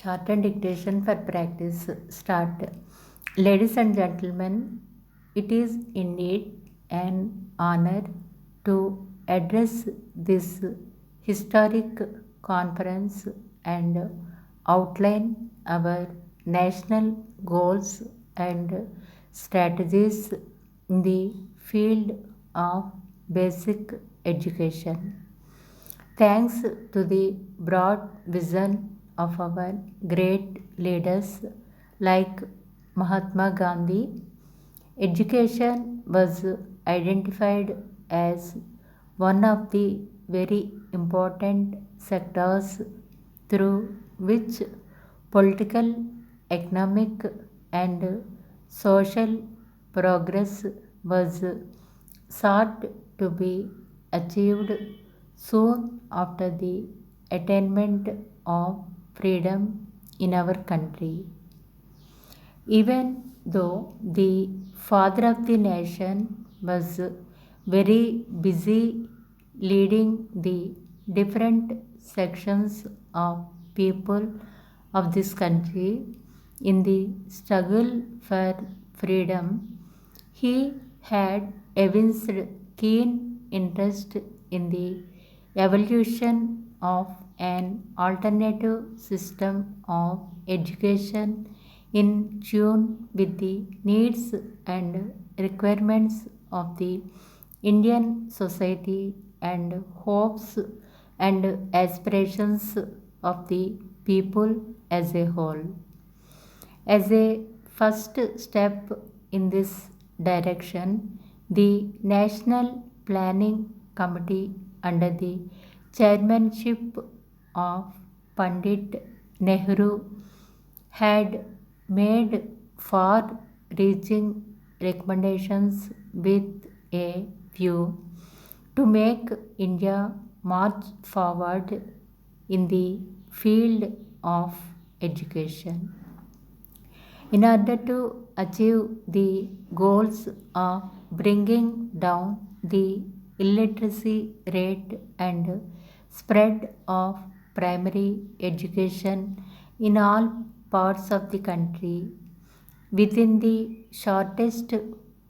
Shorthand dictation for practice. Start. Ladies and gentlemen, it is indeed an honor to address this historic conference and outline our national goals and strategies in the field of basic education. Thanks to the broad vision of our great leaders like Mahatma Gandhi, education was identified as one of the very important sectors through which political, economic, and social progress was sought to be achieved soon after the attainment of freedom in our country. Even though the father of the nation was very busy leading the different sections of people of this country in the struggle for freedom, he had evinced keen interest in the evolution of an alternative system of education in tune with the needs and requirements of the Indian society and hopes and aspirations of the people as a whole. As a first step in this direction, the National Planning Committee, under the chairmanship of Pandit Nehru, had made far reaching recommendations with a view to make India march forward in the field of education. In order to achieve the goals of bringing down the illiteracy rate and spread of primary education in all parts of the country within the shortest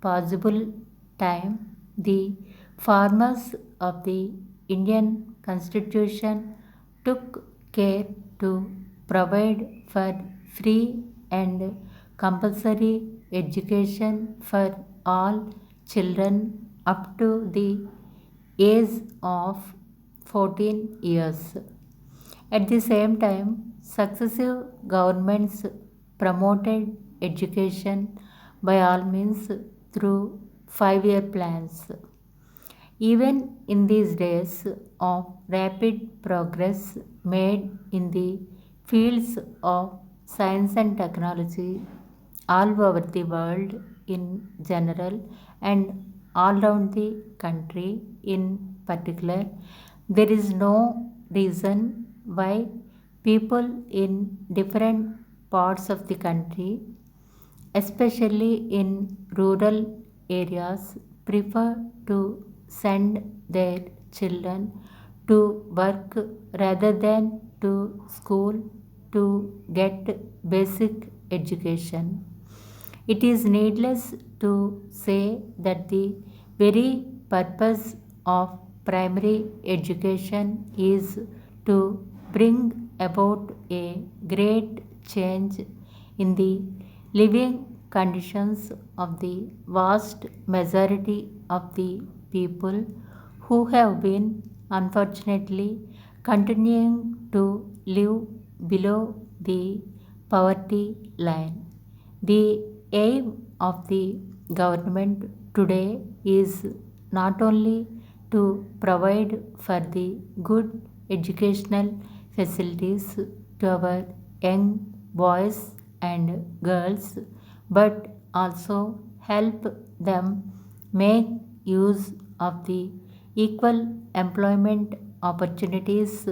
possible time, the farmers of the Indian Constitution took care to provide for free and compulsory education for all children up to the age of 14 years. At the same time, successive governments promoted education by all means through 5-year plans. Even in these days of rapid progress made in the fields of science and technology all over the world in general and all around the country in particular, there is no reason why people in different parts of the country, especially in rural areas, prefer to send their children to work rather than to school to get basic education. It is needless to say that the very purpose of primary education is to bring about a great change in the living conditions of the vast majority of the people who have been unfortunately continuing to live below the poverty line. The aim of the government today is not only to provide for the good educational facilities to our young boys and girls, but also help them make use of the equal employment opportunities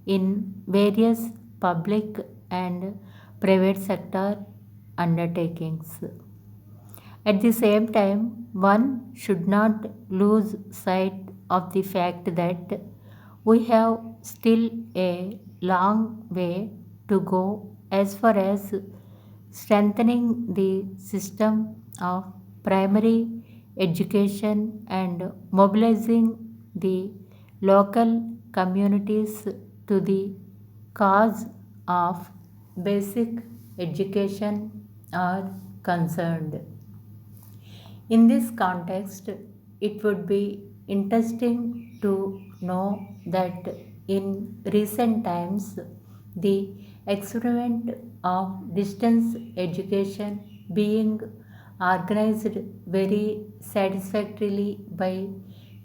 in various public and private sector undertakings. At the same time, one should not lose sight of the fact that we have still a long way to go as far as strengthening the system of primary education and mobilizing the local communities to the cause of basic education are concerned. In this context, it would be interesting to know that in recent times, the experiment of distance education being organized very satisfactorily by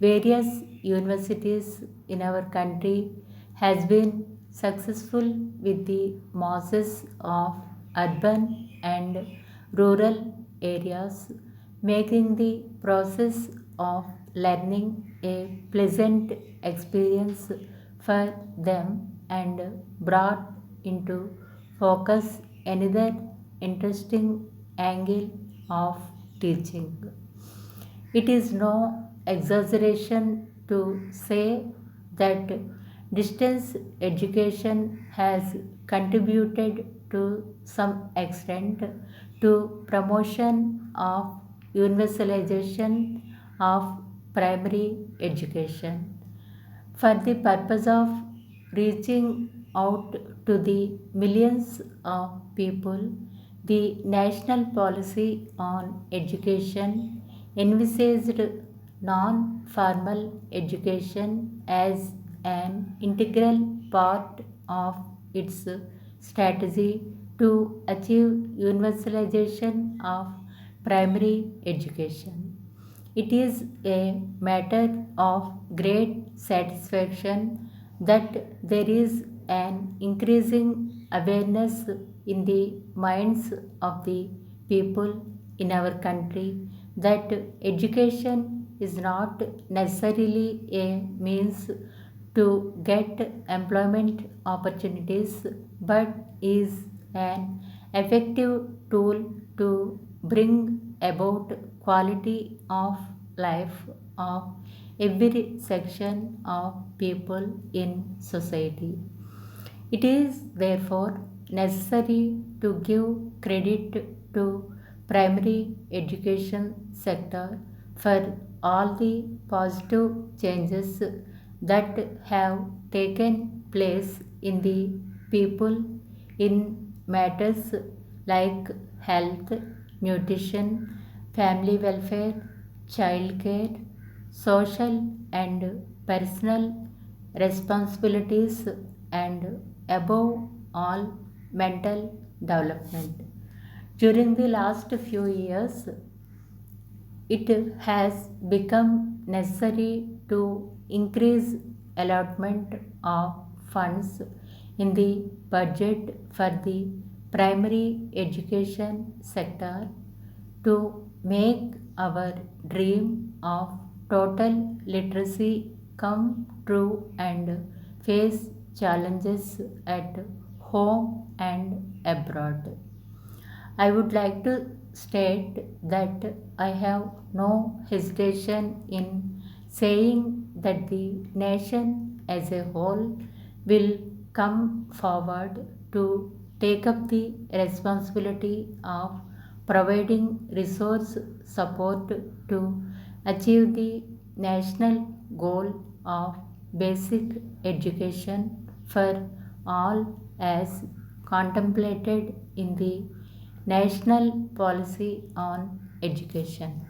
various universities in our country has been successful with the masses of urban and rural areas, making the process of learning a pleasant experience for them and brought into focus another interesting angle of teaching. It is no exaggeration to say that distance education has contributed to some extent to promotion of universalization of primary education for the purpose of reaching out to the millions of people. The national policy on education envisaged non formal education as an integral part of its strategy to achieve universalization of primary education. It is a matter of great satisfaction that there is an increasing awareness in the minds of the people in our country that education is not necessarily a means to get employment opportunities but is an effective tool to bring about quality of life of every section of people in society. It is therefore necessary to give credit to primary education sector for all the positive changes that have taken place in the people in matters like health, nutrition, family welfare, child care, social and personal responsibilities, and above all, mental development. During the last few years, it has become necessary to increase allotment of funds in the budget for the primary education sector to make our dream of total literacy come true and face challenges at home and abroad. I would like to state that I have no hesitation in saying that the nation as a whole will come forward to take up the responsibility of providing resource support to achieve the national goal of basic education for all as contemplated in the National Policy on Education.